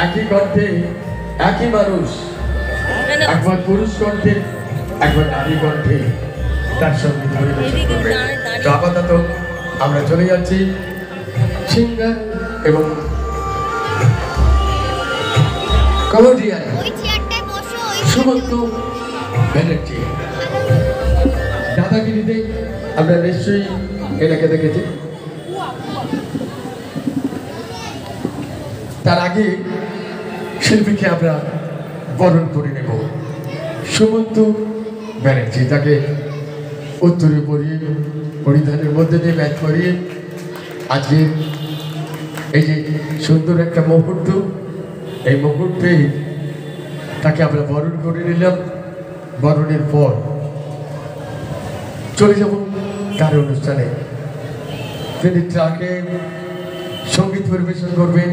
একই কণ্ঠে একই মানুষ, একবার পুরুষ কণ্ঠে একবার নারী কণ্ঠে তার সঙ্গীত পরিবেশন করবে। তো আপাতত আমরা চলে যাচ্ছি সিঙ্গার এবং কমেডিয়ান সুমন্ত ব্যানার্জি। দাদাগিরিতে আমরা নিশ্চয়ই এনাকে দেখেছি। তার আগে শিল্পীকে আমরা বরণ করে নেব সুমন্ত ব্যানার্জি, তাকে উত্তরে পরিয়ে পরিধানের মধ্যে দিয়ে ম্যাচ করিয়ে আজকে এই যে সুন্দর একটা মুহূর্ত, এই মুহূর্তে তাকে আমরা বরণ করে নিলাম। বরণের পর চলে যাব তার অনুষ্ঠানে। তিনি ট্রাকে সঙ্গীত পরিবেশন করবেন।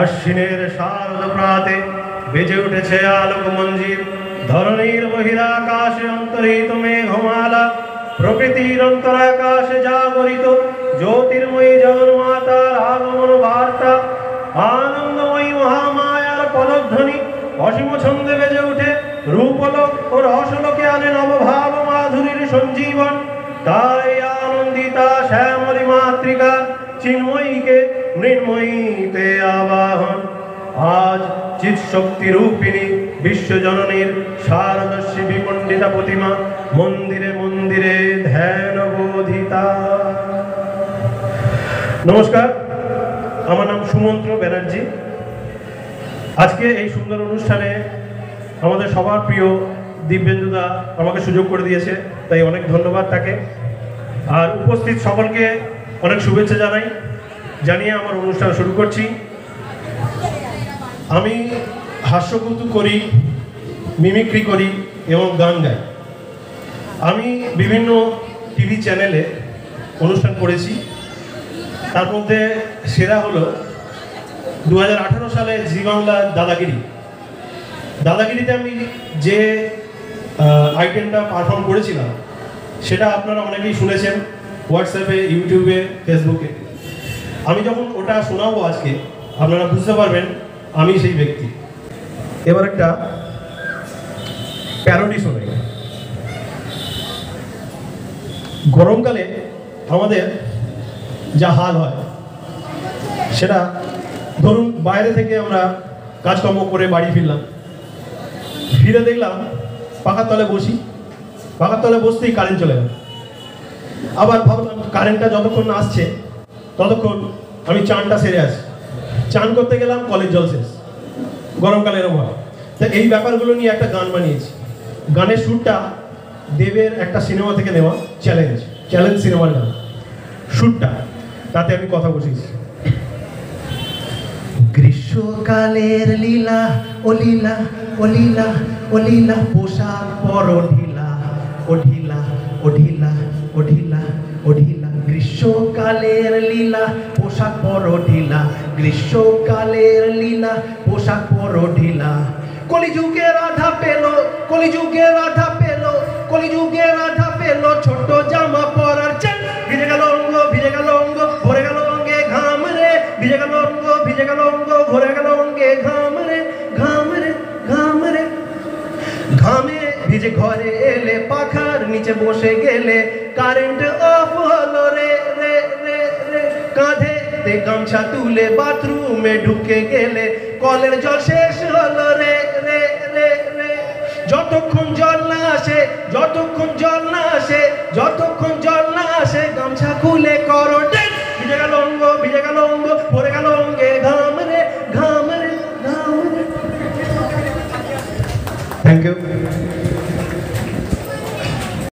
আশ্বিনের শারদ প্রাতে বেজে উঠেছে আলোক মঞ্জির, ধরণীর বহিরাকাশে অন্তরিত মেঘমালা, প্রকৃতির অন্তরাকাশে জাগরিত জ্যোতির্ময়ী জগন্মাতার আগমন বার্তা, আনন্দময়ী মহামায়ার পদধ্বনি অসীম ছন্দে বেজে উঠে রূপলোক ও রসলোকে আনে নবভাব মাধুরীর সঞ্জীবন। তাই আনন্দিতা শ্যামলী মাতৃকা চিন্ময়ীকে মৃন্ময়ীতে আবাহন। আজ চিৎশক্তি রূপিণী বিশ্বজননীর শারদস্যী বিমণ্ডিতা প্রতিমা মন্দিরে মন্দিরে ধ্যান বোধিতা। নমস্কার, আমার নাম সুমন্ত ব্যানার্জি। আজকে এই সুন্দর অনুষ্ঠানে আমাদের সবার প্রিয় দিব্যেন্দুদা আমাকে সুযোগ করে দিয়েছে, তাই অনেক ধন্যবাদ তাকে। আর উপস্থিত সকলকে অনেক শুভেচ্ছা জানিয়ে আমার অনুষ্ঠান শুরু করছি। আমি হাস্যকৌতুক করি, মিমিক্রি করি এবং গান গাই। আমি বিভিন্ন টিভি চ্যানেলে অনুষ্ঠান করেছি। তার মধ্যে সেরা হলো 2018 সালে জি বাংলা দাদাগিরিতে আমি যে আইটেমটা পারফর্ম করেছিলাম সেটা আপনারা অনেকেই শুনেছেন হোয়াটসঅ্যাপে, ইউটিউবে, ফেসবুকে। আমি যখন ওটা শোনাবো আজকে আপনারা বুঝতে পারবেন আমি সেই ব্যক্তি। এবার একটা প্যারোডি শোনাই। গরমকালে আমাদের যা হাল হয় সেটা ধরুন বাইরে থেকে আমরা কাজকর্ম করে বাড়ি ফিরে দেখলাম পাখার তলে বসতেই কারেন্ট চলে গেল। আবার ভাবলাম কারেন্টটা যতক্ষণ না আসছে ততক্ষণ আমি চানটা সেরে আসি। চান করতে গেলাম, কলের জল শেষ। গরমকালে এরকম হয়। তো এই ব্যাপারগুলো নিয়ে একটা গান বানিয়েছি। গানের সুরটা দেবের একটা সিনেমা থেকে নেওয়া, চ্যালেঞ্জ সিনেমার গান। সুরটা তাতে আমি কথা বসেছি। গ্রীষ্মকালের লীলা ও লীলা ও লীলা ও লীলা, পোশাক পর ঢিলা ও ঢিলা ও ঢিলা ও ঢিলা ও ঢিলা। গ্রীষ্মকালের লীলা পোশাক পর ঢিলা, গ্রীষ্মকালের লীলা পোশাক পর ঢিলা। কলিযুগের আধা পেল, কলিযুগের আধা পেল, কলিযুগের আধা পেল ছোট জামা পরার চান। ভিজে গেল অঙ্গ, ভিজে গেল অঙ্গ, ভরে গেল অঙ্গে ঘাম রে। ভিজে গেল অঙ্গ, ভিজে গেল অঙ্গ, ভরে গেল অঙ্গে ঘাম রে, ঘাম রে, ঘাম রে। ঘামে ভিজে ঘরে এলে, পাখার নিচে বসে গেলে কারেন্ট অফ হলো রে রে রে রে। কাঁধে গামছা তুলে বাথরুমে ঢুকে গেলে কলের জল শেষ হলো রে রে রে রে। যতক্ষণ জল না আসে, যতক্ষণ জল না আসে, যতক্ষণ জল না আসে, গামছা খুলে করো